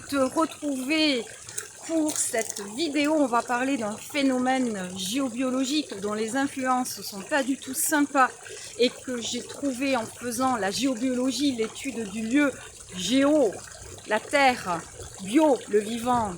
te retrouver pour cette vidéo. On va parler d'un phénomène géobiologique dont les influences ne sont pas du tout sympas et que j'ai trouvé en faisant la géobiologie, l'étude du lieu, géo, la terre, bio, le vivant,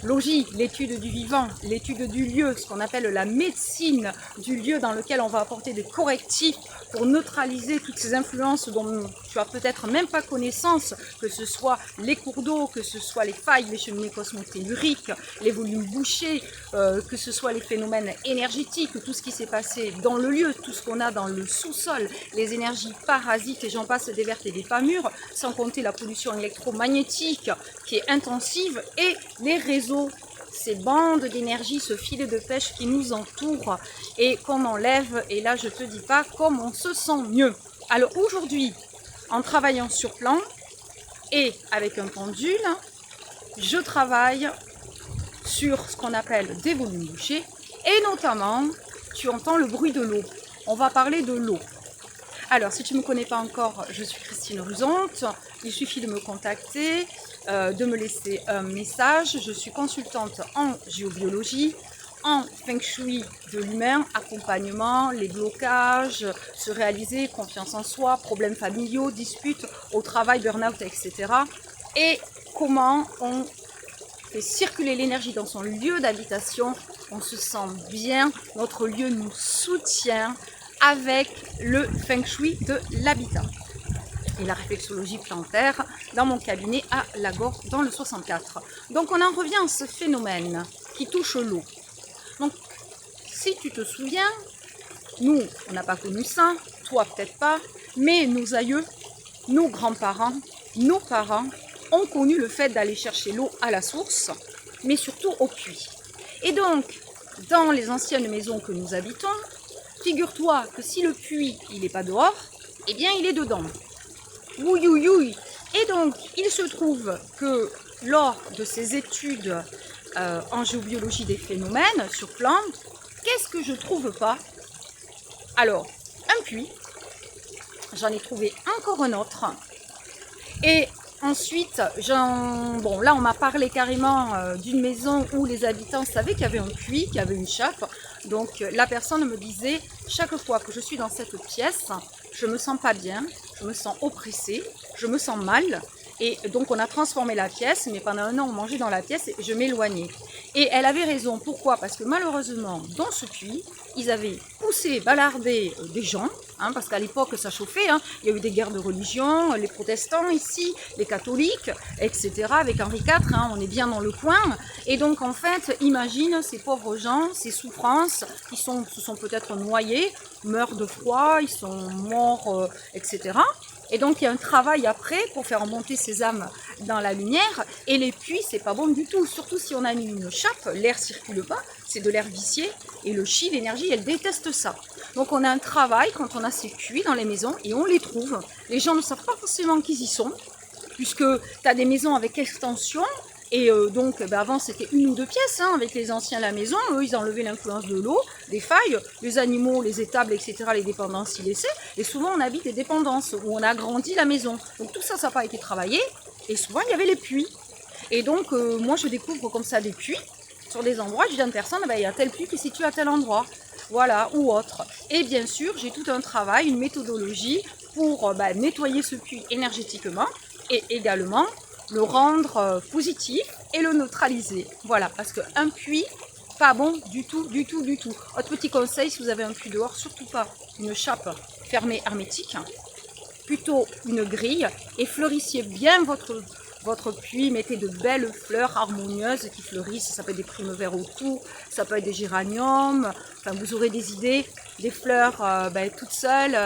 logie, l'étude du vivant, l'étude du lieu, ce qu'on appelle la médecine du lieu dans lequel on va apporter des correctifs pour neutraliser toutes ces influences dont tu as peut-être même pas connaissance, que ce soit les cours d'eau, que ce soit les failles, les cheminées cosmotelluriques, les volumes bouchés, que ce soit les phénomènes énergétiques, tout ce qui s'est passé dans le lieu, tout ce qu'on a dans le sous-sol, les énergies parasites et j'en passe des vertes et des pas mûres, sans compter la pollution électromagnétique qui est intensive et les réseaux, ces bandes d'énergie, ce filet de pêche qui nous entoure et qu'on enlève. Et là, je te dis pas comme on se sent mieux. Alors aujourd'hui, en travaillant sur plan et avec un pendule, je travaille sur ce qu'on appelle des volumes bouchés et notamment, tu entends le bruit de l'eau. On va parler de l'eau. Alors, si tu ne me connais pas encore, je suis Christine Ruzonte. Il suffit de me contacter, de me laisser un message. Je suis consultante en géobiologie, en feng shui de l'humain, accompagnement, les blocages, se réaliser, confiance en soi, problèmes familiaux, disputes au travail, burn-out, etc. Et comment on fait circuler l'énergie dans son lieu d'habitation. On se sent bien, notre lieu nous soutient avec le feng shui de l'habitat et la réflexologie plantaire dans mon cabinet à Lagore dans le 64. Donc on en revient à ce phénomène qui touche l'eau. Donc si tu te souviens, nous on n'a pas connu ça, toi peut-être pas, mais nos aïeux, nos grands-parents, nos parents ont connu le fait d'aller chercher l'eau à la source, mais surtout au puits. Et donc dans les anciennes maisons que nous habitons, figure-toi que si le puits il n'est pas dehors, eh bien il est dedans. Oui, oui, oui. Et donc il se trouve que lors de ces études en géobiologie des phénomènes sur plantes, qu'est-ce que je trouve pas? Alors, un puits, j'en ai trouvé encore un autre. Et ensuite, bon, là on m'a parlé carrément d'une maison où les habitants savaient qu'il y avait un puits, qu'il y avait une chape. Donc la personne me disait, chaque fois que je suis dans cette pièce, je me sens pas bien, je me sens oppressée, je me sens mal. Et donc on a transformé la pièce, mais pendant un an on mangeait dans la pièce et je m'éloignais. Et elle avait raison, pourquoi? Parce que malheureusement, dans ce puits, ils avaient poussé, balardé des gens, parce qu'à l'époque ça chauffait, il y a eu des guerres de religion, les protestants ici, les catholiques, etc. Avec Henri IV, on est bien dans le coin. Et donc en fait, imagine ces pauvres gens, ces souffrances, qui se sont peut-être noyés, meurent de froid, ils sont morts, etc. Et donc il y a un travail après pour faire remonter ces âmes dans la lumière. Et les puits, c'est pas bon du tout. Surtout si on a mis une chape, l'air circule pas, c'est de l'air vicié. Et le chi, l'énergie, elle déteste ça. Donc on a un travail quand on a ces puits dans les maisons et on les trouve. Les gens ne savent pas forcément qu'ils y sont, puisque tu as des maisons avec extension. Et donc, avant, c'était une ou deux pièces, avec les anciens à la maison. Eux, ils enlevaient l'influence de l'eau, des failles, les animaux, les étables, etc., les dépendances, ils laissaient. Et souvent, on habite des dépendances où on a agrandi la maison. Donc, tout ça, ça n'a pas été travaillé. Et souvent, il y avait les puits. Et donc, moi, je découvre comme ça des puits sur des endroits. Je dis à une personne, il y a tel puits qui est situé à tel endroit. Voilà, ou autre. Et bien sûr, j'ai tout un travail, une méthodologie pour nettoyer ce puits énergétiquement et également le rendre positif et le neutraliser. Voilà, parce qu'un puits, pas bon du tout, du tout, du tout. Autre petit conseil, si vous avez un puits dehors, surtout pas une chape fermée hermétique, plutôt une grille, et fleurissiez bien votre puits, mettez de belles fleurs harmonieuses qui fleurissent, ça peut être des primevères autour, ça peut être des géraniums, enfin vous aurez des idées, des fleurs toutes seules,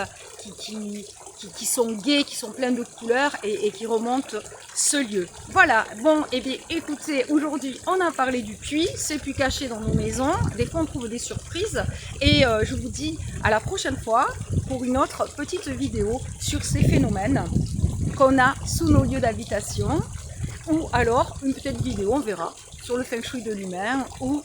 qui sont gaies, qui sont pleines de couleurs et qui remontent ce lieu. Voilà, bon, et bien écoutez, aujourd'hui on a parlé du puits, c'est plus caché dans nos maisons, des fois on trouve des surprises et je vous dis à la prochaine fois pour une autre petite vidéo sur ces phénomènes qu'on a sous nos lieux d'habitation ou alors une petite vidéo, on verra, sur le feng shui de l'humain ou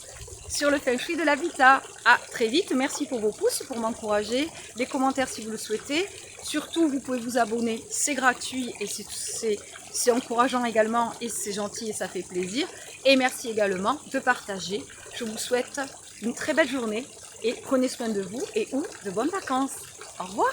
sur le feng shui de l'habitat. À très vite, merci pour vos pouces, pour m'encourager, les commentaires si vous le souhaitez. Surtout, vous pouvez vous abonner, c'est gratuit et c'est c'est encourageant également et c'est gentil et ça fait plaisir. Et merci également de partager. Je vous souhaite une très belle journée et prenez soin de vous et ou de bonnes vacances. Au revoir.